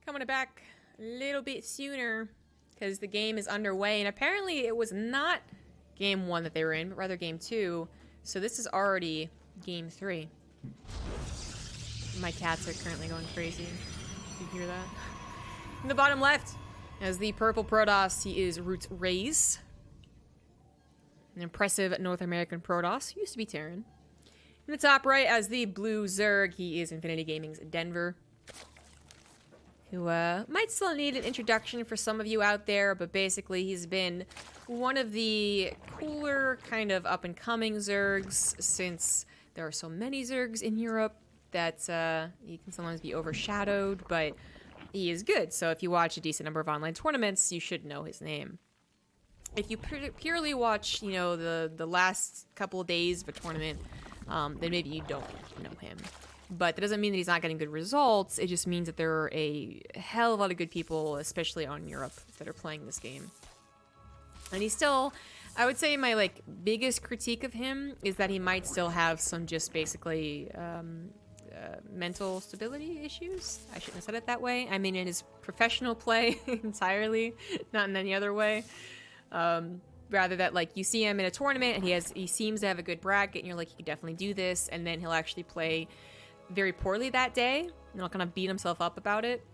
Coming back a little bit sooner because the game is underway, and apparently it was not game 1 that they were in, but rather game 2. So this is already game 3. My cats are currently going crazy. You hear that? In the bottom left, as the purple Protoss, he is Roots Raze. An impressive North American Protoss. Used to be Terran. In the top right, as the blue Zerg, he is Infinity Gaming's Denver. Who might still need an introduction for some of you out there, but basically he's been one of the cooler kind of up-and-coming Zergs, since there are so many Zergs in Europe that he can sometimes be overshadowed, but he is good. So if you watch a decent number of online tournaments, you should know his name. If you purely watch, you know, the last couple of days of a tournament, then maybe you don't know him. But that doesn't mean that he's not getting good results. It just means that there are a hell of a lot of good people, especially on Europe, that are playing this game. And he's still, I would say my, like, biggest critique of him is that he might still have some just basically mental stability issues. I shouldn't have said it that way. I mean in his professional play entirely, not in any other way. Rather that, like, you see him in a tournament and he seems to have a good bracket and you're like, he could definitely do this, and then he'll actually play very poorly that day and he'll kind of beat himself up about it.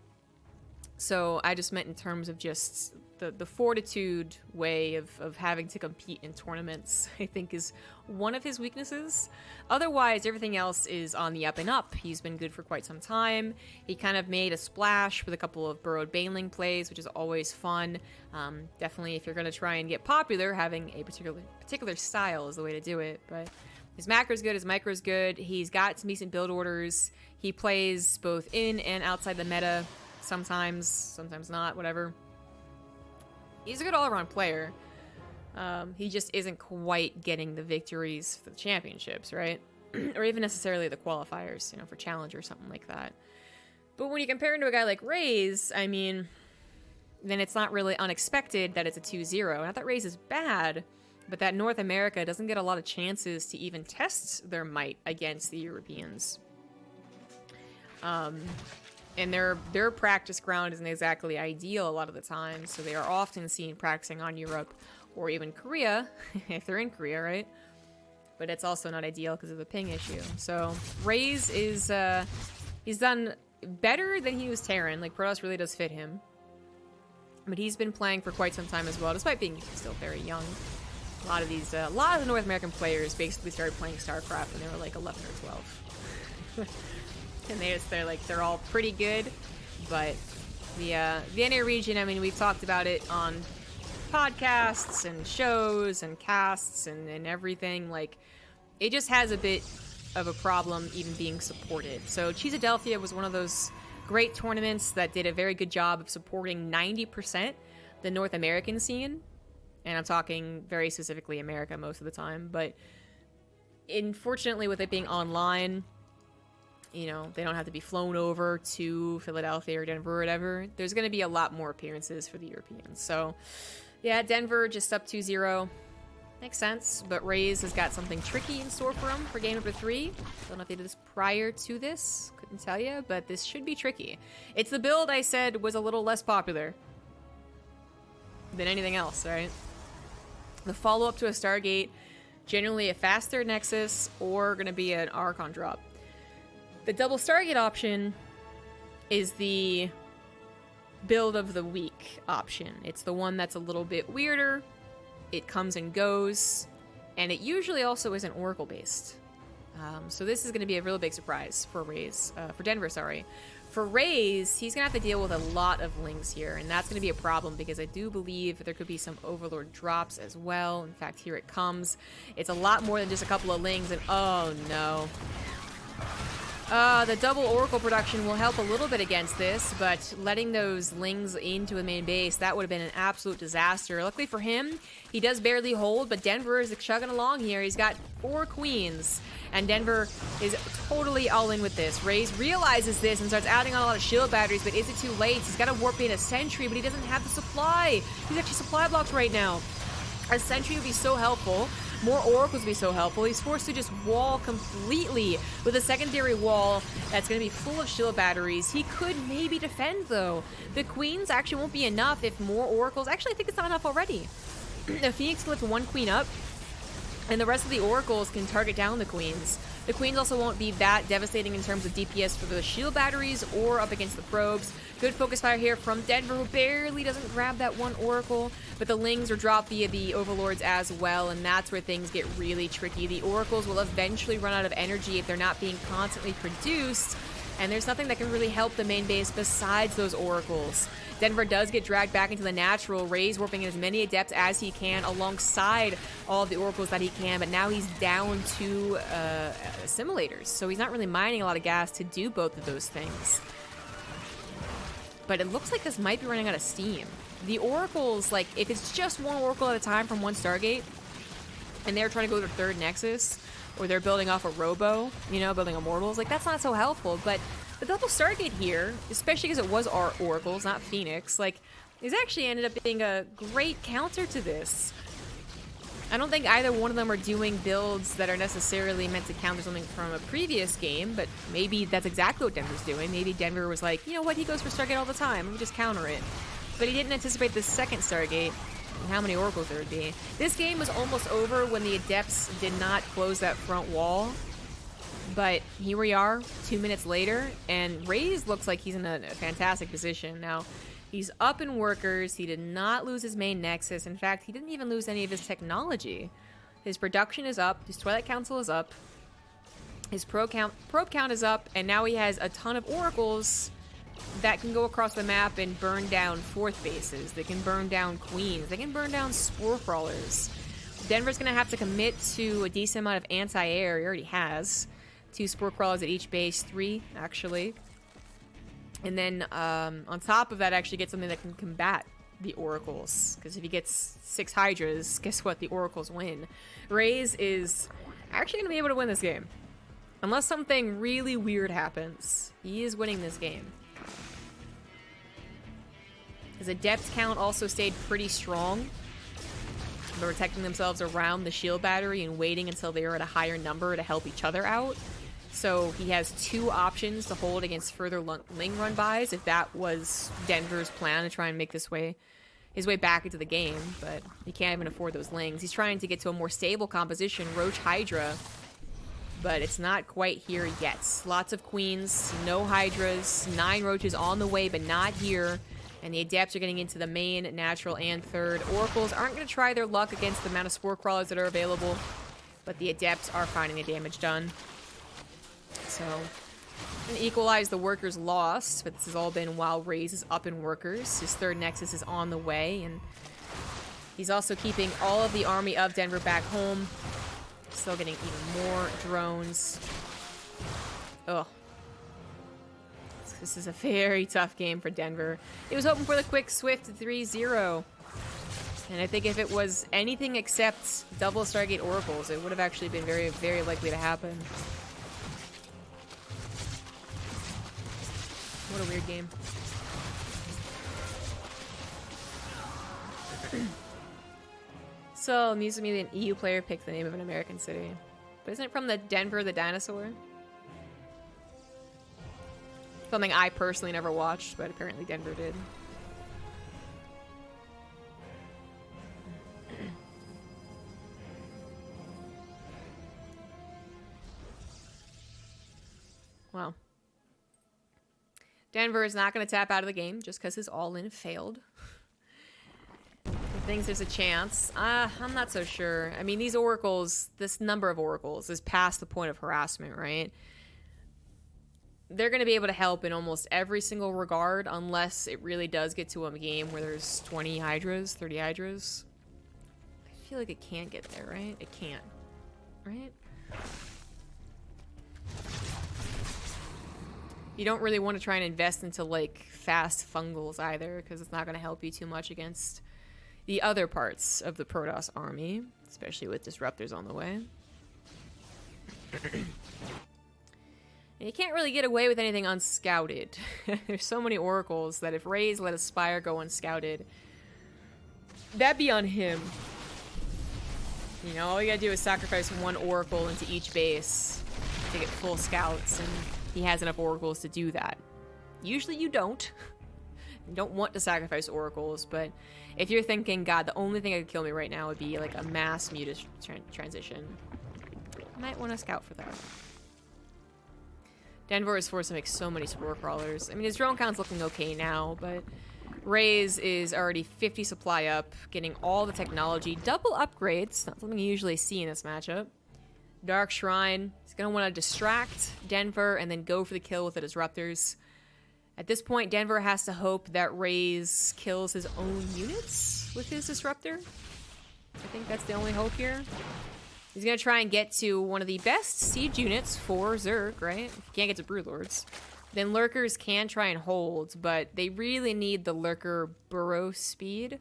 So I just meant in terms of just the fortitude way of having to compete in tournaments, I think is one of his weaknesses. Otherwise, everything else is on the up and up. He's been good for quite some time. He kind of made a splash with a couple of burrowed baneling plays, which is always fun. Definitely, if you're going to try and get popular, having a particular style is the way to do it. But his macro's good, his micro's good. He's got some decent build orders. He plays both in and outside the meta. Sometimes not, whatever. He's a good all-around player. He just isn't quite getting the victories for the championships, right? Or even necessarily the qualifiers, you know, for challenge or something like that. But when you compare him to a guy like Raze, I mean, then it's not really unexpected that it's a 2-0. Not that Raze is bad, but that North America doesn't get a lot of chances to even test their might against the Europeans. And their practice ground isn't exactly ideal a lot of the time, so they are often seen practicing on Europe or even Korea, if they're in Korea, right? But it's also not ideal because of the ping issue. So Raze is, he's done better than he was Terran. Like, Protoss really does fit him. But he's been playing for quite some time as well, despite being still very young. A lot of the North American players basically started playing StarCraft when they were like 11 or 12. And they're all pretty good, but the NA region, I mean, we've talked about it on podcasts and shows and casts and everything. Like, it just has a bit of a problem even being supported. So Cheesadelphia was one of those great tournaments that did a very good job of supporting 90% the North American scene, and I'm talking very specifically America most of the time. But unfortunately, with it being online, you know, they don't have to be flown over to Philadelphia or Denver or whatever. There's going to be a lot more appearances for the Europeans. So, yeah, Denver just up 2-0. Makes sense. But Raze has got something tricky in store for him for game number 3. Don't know if they did this prior to this. Couldn't tell you, but this should be tricky. It's the build I said was a little less popular than anything else, right? The follow-up to a Stargate, generally a faster Nexus or going to be an Archon drop. The double Stargate option is the build of the week option. It's the one that's a little bit weirder. It comes and goes, and it usually also isn't Oracle based. So this is going to be a real big surprise for Denver, sorry. For Raze, he's going to have to deal with a lot of lings here, and that's going to be a problem because I do believe there could be some Overlord drops as well. In fact, here it comes. It's a lot more than just a couple of lings, and oh no. The double Oracle production will help a little bit against this, but letting those lings into the main base, that would have been an absolute disaster. Luckily for him, he does barely hold, but Denver is chugging along here. He's got 4 queens, and Denver is totally all in with this. Raze realizes this and starts adding on a lot of shield batteries, but is it too late? He's got to warp in a sentry, but he doesn't have the supply. He's actually supply blocks right now. A sentry would be so helpful. More oracles would be so helpful. He's forced to just wall completely with a secondary wall that's going to be full of shield batteries. He could maybe defend, though. The queens actually won't be enough if more oracles... Actually, I think it's not enough already. The Phoenix can lift one queen up, and the rest of the oracles can target down the queens. The queens also won't be that devastating in terms of DPS for the shield batteries or up against the probes. Good focus fire here from Denver, who barely doesn't grab that one oracle, but the lings are dropped via the overlords as well, and that's where things get really tricky. The oracles will eventually run out of energy if they're not being constantly produced, and there's nothing that can really help the main base besides those oracles. Denver does get dragged back into the natural. Raze warping in as many adepts as he can alongside all of the oracles that he can, but now he's down to assimilators, so he's not really mining a lot of gas to do both of those things. But it looks like this might be running out of steam. The oracles, like, if it's just one oracle at a time from one Stargate, and they're trying to go to their third Nexus, or they're building off a Robo, you know, building Immortals, like, that's not so helpful. But the double Stargate here, especially because it was our oracles, not Phoenix, like, is actually ended up being a great counter to this. I don't think either one of them are doing builds that are necessarily meant to counter something from a previous game, but maybe that's exactly what Denver's doing. Maybe Denver was like, you know what, he goes for Stargate all the time, let me just counter it. But he didn't anticipate the second Stargate and how many oracles there would be. This game was almost over when the adepts did not close that front wall, but here we are 2 minutes later, and Raze looks like he's in a fantastic position. Now, he's up in workers. He did not lose his main nexus. In fact, he didn't even lose any of his technology. His production is up. His Twilight Council is up. His probe count is up. And now he has a ton of oracles that can go across the map and burn down fourth bases. They can burn down queens. They can burn down spore crawlers. Denver's going to have to commit to a decent amount of anti-air. He already has. 2 spore crawlers at each base. 3, actually. And then on top of that, actually get something that can combat the oracles. Because if he gets 6 Hydras, guess what? The oracles win. Raze is actually going to be able to win this game. Unless something really weird happens. He is winning this game. His adept count also stayed pretty strong. They're protecting themselves around the shield battery and waiting until they are at a higher number to help each other out. So he has 2 options to hold against further Ling run bys if that was Denver's plan to try and make his way back into the game, but he can't even afford those Lings. He's trying to get to a more stable composition, Roach Hydra, but it's not quite here yet. Lots of queens, no Hydras, 9 Roaches on the way, but not here. And the adepts are getting into the main, natural, and third. Oracles aren't going to try their luck against the amount of spore crawlers that are available, but the adepts are finding the damage done. So, and equalize the workers lost, but this has all been while Raze is up in workers. His third nexus is on the way, and he's also keeping all of the army of Denver back home. Still getting even more drones. Ugh. This is a very tough game for Denver. He was hoping for the quick, swift 3-0. And I think if it was anything except double Stargate Oracles, it would have actually been very, very likely to happen. What a weird game. So, amused me that an EU player picked the name of an American city. But isn't it from the Denver the dinosaur? Something I personally never watched, but apparently Denver did. Well. Denver is not going to tap out of the game just because his all-in failed. He thinks there's a chance. I'm not so sure. I mean, these oracles, this number of oracles is past the point of harassment, right? They're going to be able to help in almost every single regard unless it really does get to a game where there's 20 Hydras, 30 Hydras. I feel like it can't get there, right? It can't, right? You don't really want to try and invest into, like, fast fungals either, because it's not going to help you too much against the other parts of the Protoss army, especially with disruptors on the way. And you can't really get away with anything unscouted. There's so many oracles that if Raze let a Spire go unscouted, that'd be on him. You know, all you gotta do is sacrifice one oracle into each base to get full scouts, and he has enough oracles to do that. Usually you don't. You don't want to sacrifice oracles, but if you're thinking, God, the only thing that could kill me right now would be like a mass mutus transition, you might want to scout for that. Denver is forced to make so many spore crawlers. I mean, his drone count's looking okay now, but Raze is already 50 supply up, getting all the technology. Double upgrades, not something you usually see in this matchup. Dark Shrine, he's going to want to distract Denver and then go for the kill with the disruptors. At this point, Denver has to hope that Raze kills his own units with his disruptor. I think that's the only hope here. He's going to try and get to one of the best siege units for Zerg, right? If you can't get to Broodlords. Then Lurkers can try and hold, but they really need the Lurker burrow speed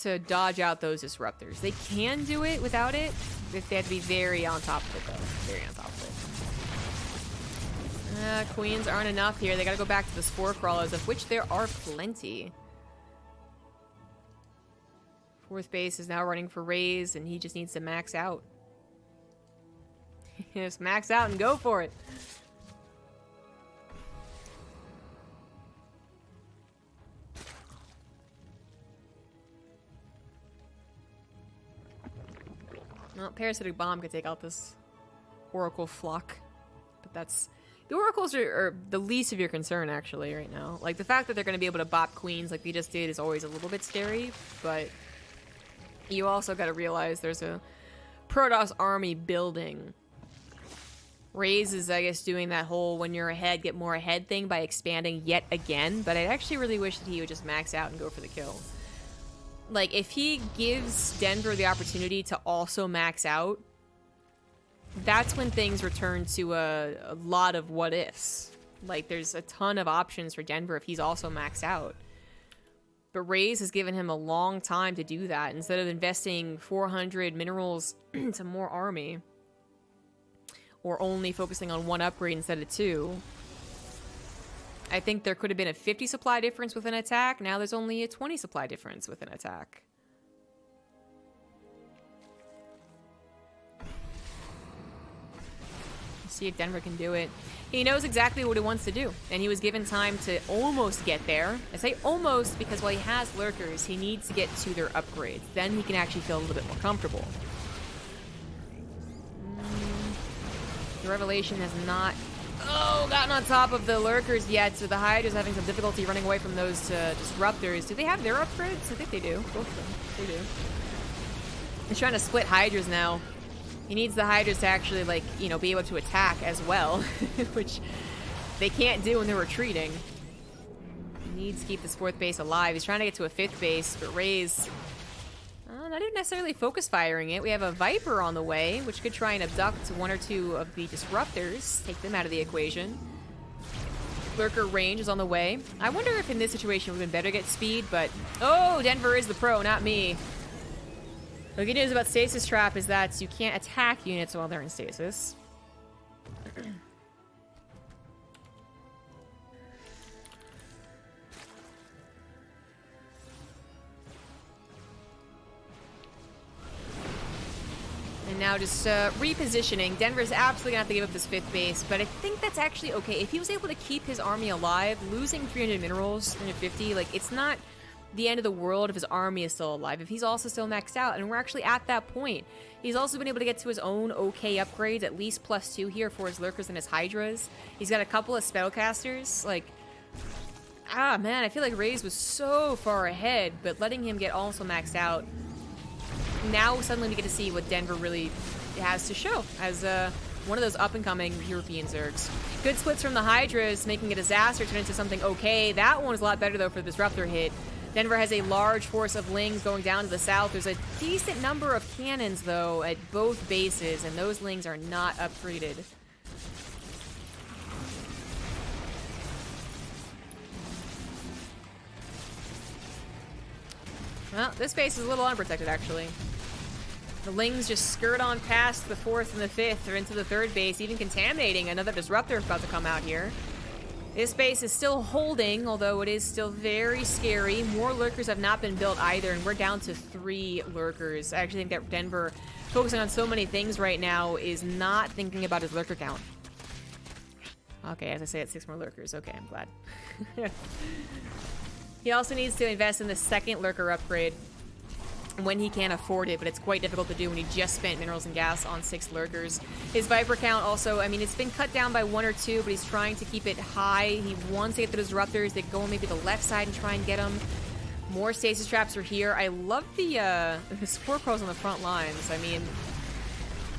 to dodge out those disruptors. They can do it without it, but they have to be very on top of it, though. Very on top of it. Queens aren't enough here. They gotta go back to the spore crawlers, of which there are plenty. Fourth base is now running for Raze, and he just needs to max out. Just max out and go for it. Well, Parasitic Bomb could take out this Oracle flock, but that's... The Oracles are the least of your concern, actually, right now. Like, the fact that they're going to be able to bop Queens like they just did is always a little bit scary, but you also got to realize there's a Protoss army building. Raze is, I guess, doing that whole when you're ahead, get more ahead thing by expanding yet again, but I actually really wish that he would just max out and go for the kill. Like, if he gives Denver the opportunity to also max out, that's when things return to a lot of what-ifs. Like, there's a ton of options for Denver if he's also maxed out. But Raze has given him a long time to do that. Instead of investing 400 minerals into more army, or only focusing on one upgrade instead of two, I think there could have been a 50 supply difference with an attack. Now there's only a 20 supply difference with an attack. See if Denver can do it. He knows exactly what he wants to do, and he was given time to almost get there. I say almost because while he has Lurkers, he needs to get to their upgrades. Then he can actually feel a little bit more comfortable. The Revelation has not gotten on top of the Lurkers yet, so the Hydra's having some difficulty running away from those disruptors. Do they have their upgrades? I think they do. Both of them. They do. He's trying to split Hydras now. He needs the Hydras to actually, like, you know, be able to attack as well, which they can't do when they're retreating. He needs to keep this fourth base alive. He's trying to get to a fifth base, but Raze, not even necessarily focus firing it. We have a Viper on the way, which could try and abduct one or two of the disruptors, take them out of the equation. Lurker range is on the way. I wonder if in this situation it would have been better to get speed, but... Oh, Denver is the pro, not me. The good news about Stasis Trap is that you can't attack units while they're in stasis. And now just repositioning. Denver's absolutely gonna have to give up this fifth base, but I think that's actually okay. If he was able to keep his army alive, losing 300 minerals, 350, like, it's not the end of the world if his army is still alive, if he's also still maxed out, and we're actually at that point. He's also been able to get to his own okay upgrades, at least +2 here for his Lurkers and his Hydras. He's got a couple of Spellcasters, like... man, I feel like Raze was so far ahead, but letting him get also maxed out, now suddenly we get to see what Denver really has to show as one of those up-and-coming European Zergs. Good splits from the Hydras, making a disaster turn into something okay. That one was a lot better, though, for the Disruptor hit. Denver has a large force of Lings going down to the south. There's a decent number of cannons, though, at both bases, and those Lings are not upgraded. Well, this base is a little unprotected, actually. The Lings just skirt on past the fourth and the fifth, or into the third base, even contaminating another Disruptor about to come out here. This base is still holding, although it is still very scary. More lurkers have not been built either, and we're down to 3 lurkers. I actually think that Denver, focusing on so many things right now, is not thinking about his lurker count. Okay, as I say, it's 6 more lurkers. Okay, I'm glad. He also needs to invest in the 2nd lurker upgrade when he can afford it, but it's quite difficult to do when he just spent minerals and gas on 6 lurkers. His Viper count also, I mean, it's been cut down by 1 or 2, but he's trying to keep it high. He wants to get the disruptors. They go on maybe the left side and try and get them. More stasis traps are here. I love the Squircles on the front lines. I mean,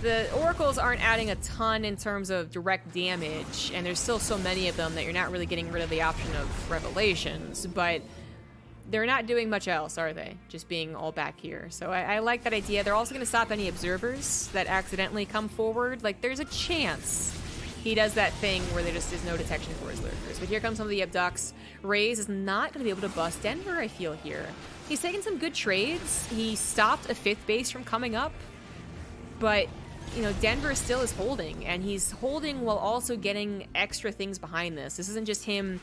the Oracles aren't adding a ton in terms of direct damage, and there's still so many of them that you're not really getting rid of the option of Revelations, but they're not doing much else, are they? Just being all back here. So I like that idea. They're also going to stop any observers that accidentally come forward. Like, there's a chance he does that thing where there just is no detection for his lurkers. But here comes some of the abducts. Raze is not going to be able to bust Denver, I feel, here. He's taken some good trades. He stopped a 5th base from coming up. But, you know, Denver still is holding. And he's holding while also getting extra things behind this. This isn't just him,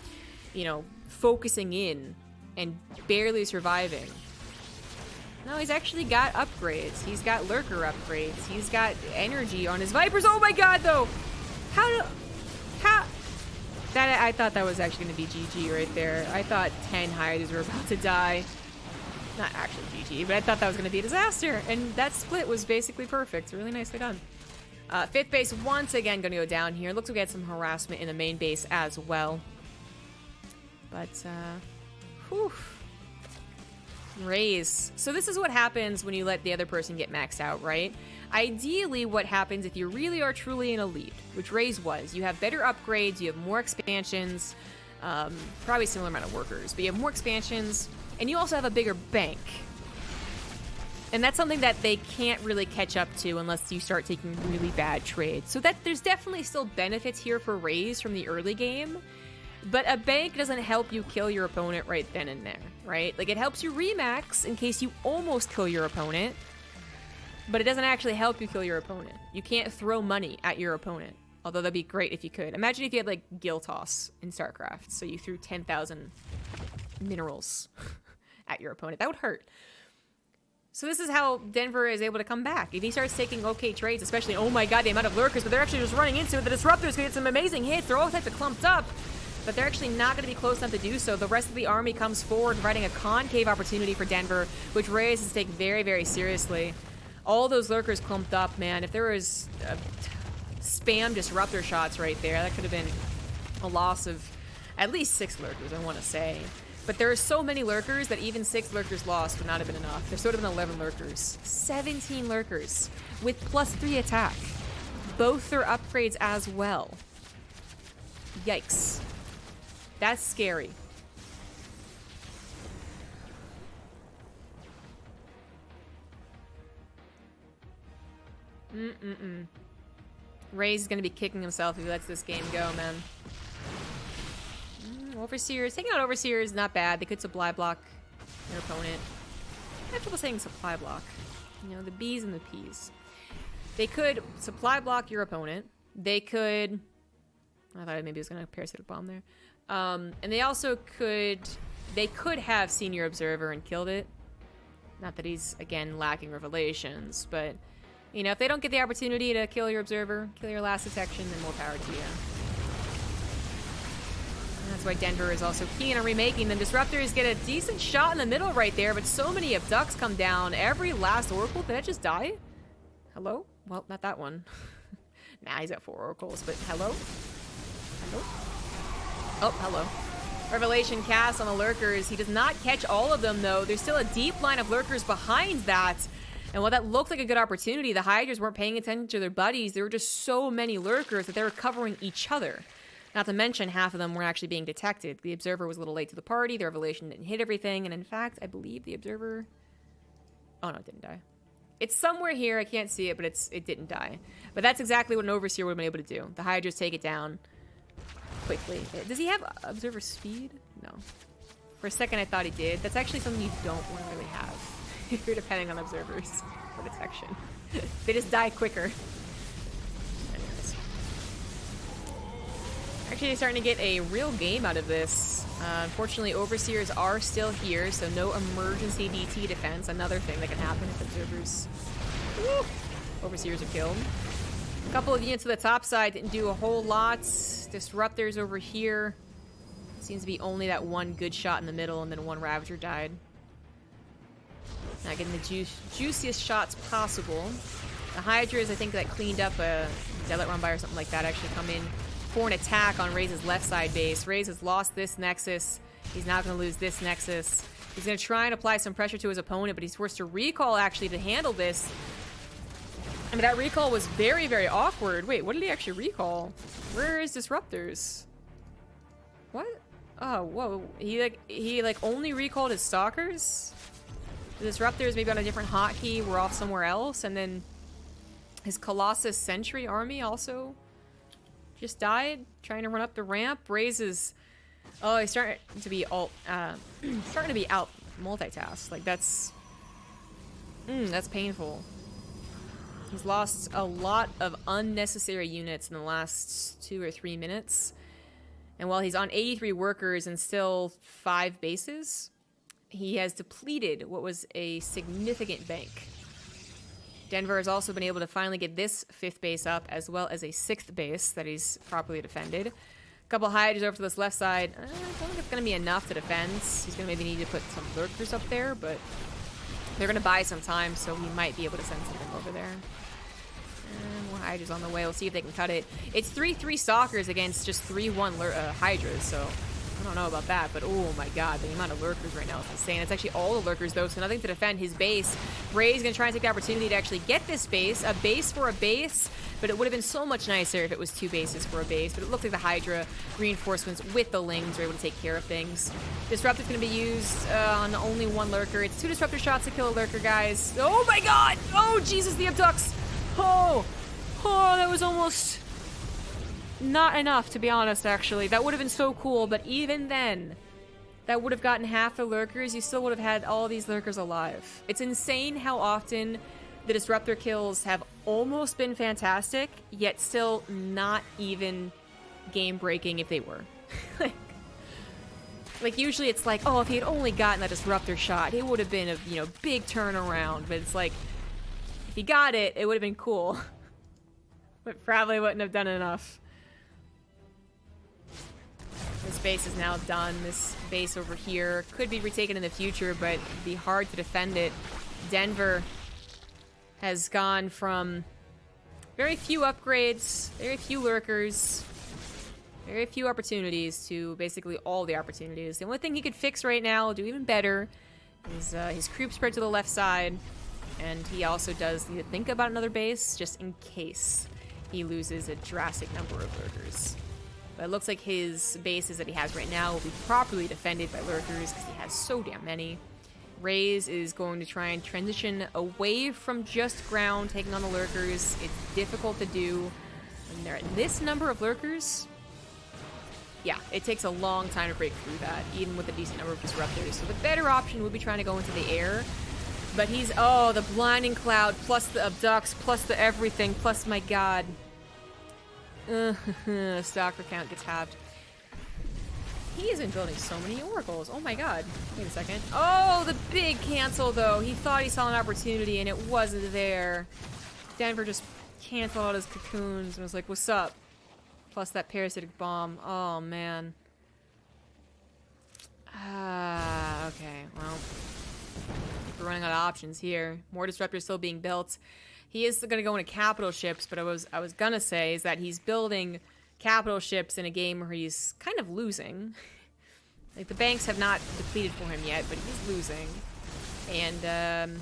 you know, focusing in and barely surviving. No, he's actually got upgrades. He's got lurker upgrades. He's got energy on his Vipers. Oh my god, though! How? That, I thought that was actually going to be GG right there. I thought 10 Hydras were about to die. Not actually GG, but I thought that was going to be a disaster. And that split was basically perfect. Really nicely done. 5th base once again going to go down here. Looks like we had some harassment in the main base as well. But, whew. Raze. So this is what happens when you let the other person get maxed out, right? Ideally, what happens if you really are truly an elite, which Raze was, you have better upgrades, you have more expansions, probably similar amount of workers, but you have more expansions, and you also have a bigger bank. And that's something that they can't really catch up to unless you start taking really bad trades. So that there's definitely still benefits here for Raze from the early game. But a bank doesn't help you kill your opponent right then and there, right? Like, it helps you remax in case you almost kill your opponent, but it doesn't actually help you kill your opponent. You can't throw money at your opponent, although that'd be great if you could. Imagine if you had, like, Gil Toss in StarCraft, so you threw 10,000 minerals at your opponent. That would hurt. So this is how Denver is able to come back. If he starts taking okay trades, especially, oh my god, the amount of lurkers, but they're actually just running into it. The Disruptors can get some amazing hits. They're all types of clumped up, but they're actually not going to be close enough to do so. The rest of the army comes forward, providing a concave opportunity for Denver, which Raze has taken very, very seriously. All those lurkers clumped up, man. If there was spam disruptor shots right there, that could have been a loss of at least 6 lurkers, I want to say. But there are so many lurkers that even 6 lurkers lost would not have been enough. There sort of been 11 lurkers. 17 lurkers with +3 attack. Both their upgrades as well. Yikes. That's scary. Raze is going to be kicking himself if he lets this game go, man. Overseers. Taking out Overseers, not bad. They could supply block their opponent. I have trouble saying supply block. You know, the B's and the P's. They could supply block your opponent. They could... I thought maybe it was going to parasitic bomb there. And they also could... They could have Senior Observer and killed it. Not that he's, again, lacking revelations, but... You know, if they don't get the opportunity to kill your Observer, kill your last detection, then more power to you. And that's why Denver is also keen on remaking them. Disruptors get a decent shot in the middle right there, but so many abducts come down. Every last Oracle, did that just die? Hello? Well, not that one. Nah, he's got 4 Oracles, but hello? Hello? Oh, hello. Revelation cast on the Lurkers. He does not catch all of them, though. There's still a deep line of Lurkers behind that. And while that looked like a good opportunity, the Hydras weren't paying attention to their buddies. There were just so many Lurkers that they were covering each other. Not to mention, half of them weren't actually being detected. The Observer was a little late to the party. The Revelation didn't hit everything. And in fact, I believe the Observer... Oh, no, it didn't die. It's somewhere here. I can't see it, but it didn't die. But that's exactly what an Overseer would have been able to do. The Hydras take it down quickly. Does he have Observer speed? No. For a second, I thought he did. That's actually something you don't want to really have if you're depending on Observers for detection. They just die quicker. Anyways. Actually, starting to get a real game out of this. Unfortunately, Overseers are still here, so no emergency DT defense. Another thing that can happen if Observers... Woo! Overseers are killed. A couple of units to the top side didn't do a whole lot. Disruptors over here. Seems to be only that one good shot in the middle, and then one Ravager died. Not getting the juiciest shots possible. The Hydras, I think, that cleaned up a Deadlight Run by or something like that, actually come in for an attack on Raze's left side base. Raze has lost this Nexus. He's now going to lose this Nexus. He's going to try and apply some pressure to his opponent, but he's forced to recall, actually, to handle this. I mean, that recall was very, very awkward. Wait, what did he actually recall? Where is Disruptors? What? Oh, whoa. He only recalled his Stalkers? The Disruptors maybe on a different hotkey were off somewhere else, and then his Colossus Sentry army also just died, trying to run up the ramp. Raze is... Oh, he's starting to be out multitasked. Like, that's painful. He's lost a lot of unnecessary units in the last 2 or 3 minutes. And while he's on 83 workers and still 5 bases, he has depleted what was a significant bank. Denver has also been able to finally get this 5th base up, as well as a 6th base that he's properly defended. A couple Hydras over to this left side. I don't think it's going to be enough to defend. He's going to maybe need to put some lurkers up there, but they're going to buy some time, so he might be able to send something over there. And more Hydras on the way. We'll see if they can cut it. It's 3-3 Stalkers against just 3-1 Hydras, so I don't know about that, but oh my god, the amount of lurkers right now is insane. It's actually all the lurkers, though, so nothing to defend his base. Raze is going to try and take the opportunity to actually get this base. A base for a base, but it would have been so much nicer if it was 2 bases for a base, but it looked like the Hydra reinforcements with the Lings were able to take care of things. Disruptor's going to be used on only 1 lurker. It's 2 Disruptor shots to kill a lurker, guys. Oh my god! Oh, Jesus, the abducts! Oh, that was almost not enough, to be honest, actually. That would have been so cool, but even then, that would have gotten half the lurkers. You still would have had all these lurkers alive. It's insane how often the Disruptor kills have almost been fantastic, yet still not even game-breaking if they were. Like, usually it's like, oh, if he had only gotten that Disruptor shot, it would have been a, big turnaround. But it's like, if he got it, it would have been cool. But probably wouldn't have done enough. This base is now done. This base over here could be retaken in the future, but it'd be hard to defend it. Denver has gone from very few upgrades, very few lurkers, very few opportunities to basically all the opportunities. The only thing he could fix right now, do even better, is his creep spread to the left side. And he also does need to think about another base, just in case he loses a drastic number of lurkers. But it looks like his bases that he has right now will be properly defended by lurkers because he has so damn many. Raze is going to try and transition away from just ground, taking on the lurkers. It's difficult to do when they're at this number of lurkers. Yeah, it takes a long time to break through that, even with a decent number of disruptors. So the better option would be trying to go into the air. But he's, oh, the blinding cloud, plus the abducts, plus the everything, plus my god. Stalker count gets halved. He has been building so many oracles. Oh my god. Wait a second. Oh, the big cancel, though. He thought he saw an opportunity, and it wasn't there. Denver just canceled out his cocoons and was like, what's up? Plus that parasitic bomb. Oh, man. Okay, well. We're running out of options here. More disruptors still being built. He is going to go into capital ships, but I was going to say is that he's building capital ships in a game where he's kind of losing. Like, the banks have not depleted for him yet, but he's losing. And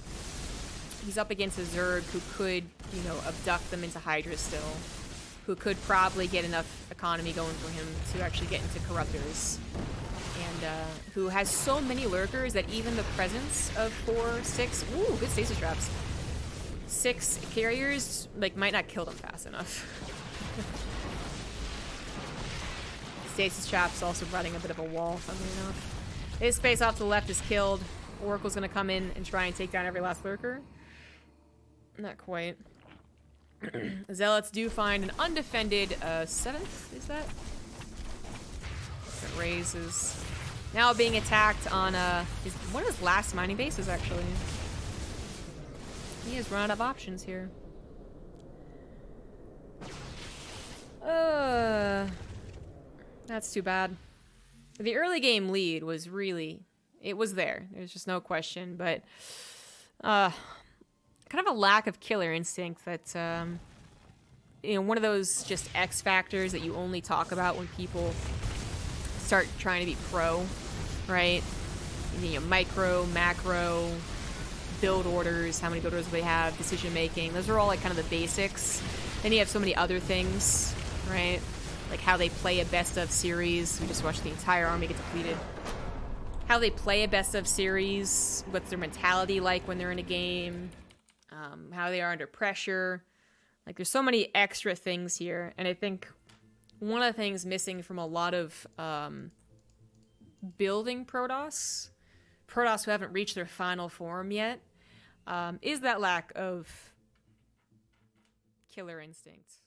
he's up against a Zerg who could, abduct them into Hydra still. Who could probably get enough economy going for him to actually get into Corruptors. And who has so many lurkers that even the presence of 4, 6... Ooh, good stasis traps. 6 carriers, might not kill them fast enough. Stasis traps also running a bit of a wall, funnily enough. His space off to the left is killed. Oracle's gonna come in and try and take down every last lurker. Not quite. Zealots do find an undefended 7th, is that? Raze is now being attacked on one of his last mining bases, actually. He has run out of options here. That's too bad. The early game lead was really... It was there. There's just no question, but... kind of a lack of killer instinct that... you know, one of those just X factors that you only talk about when people start trying to be pro, right? You know, micro, macro, build orders, how many build orders they have, decision making. Those are all like kind of the basics. Then you have so many other things, right? Like how they play a best of series. We just watched the entire army get depleted. How they play a best of series, what's their mentality like when they're in a game, how they are under pressure. Like, there's so many extra things here, and I think one of the things missing from a lot of building Protoss who haven't reached their final form yet, is that lack of killer instinct.